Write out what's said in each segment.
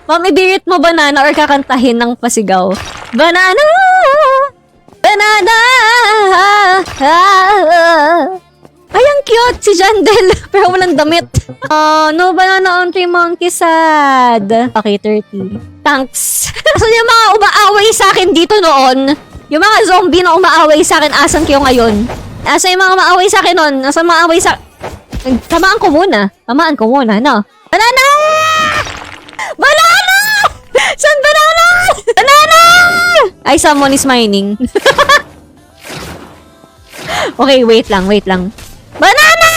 Ma'am, ibirit mo banana or kakantahin ng pasigaw? Banana! Banana! Ay, ang cute si Jandel. Pero walang damit. No banana on 3 monkey sad. Okay, 30. Thanks. Asan yung mga umaaway sa akin dito noon? Yung mga zombie na umaaway sa akin, asan kayo ngayon? Asan yung mga umaaway sa akin noon? Asan mga away sa... Tamaan ko muna. Tamaan ko muna, no? Banana! Banana! Saan banana? Banana! Ay, someone is mining. Okay, wait lang. Banana!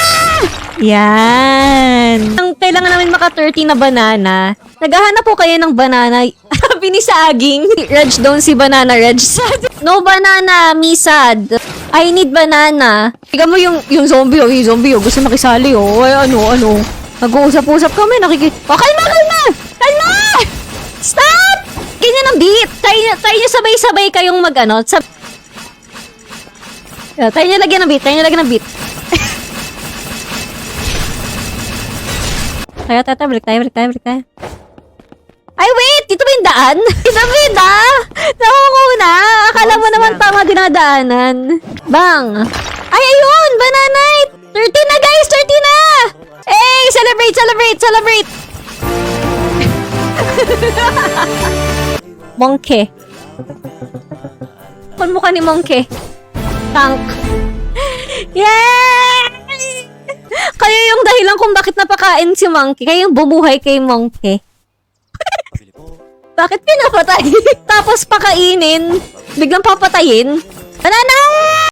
Yan. Ang kailangan namin maka-30 na banana. Naghahanap po kayo ng banana. Sabi ni Saging. Reg doon si banana, Reg. No banana, me sad. I need banana. Tingnan mo yung zombie, yung zombie, gusto makisali, Ay, ano. Nag-uusap-usap kami, kalma! Stop! Ganyan ang beat. Try nyo sabay-sabay kayong try nyo lagyan ng beat. Tara, balik tayo. Ay, wait! Dito ba yung daan? David, nakukuna. Akala mo naman tama dinadaanan. Bang! Ay, ayun! Bananite! 30 na, guys! 30 na! Hey! Celebrate! Monkey. Kung mukha ni Monkey. Tank. Yay! Kayo yung dahilan kung bakit napakain si Monkey. Kayo yung bumuhay kay Monkey. Bakit pinapatay? Tapos pakainin. Biglang papatayin. Banana!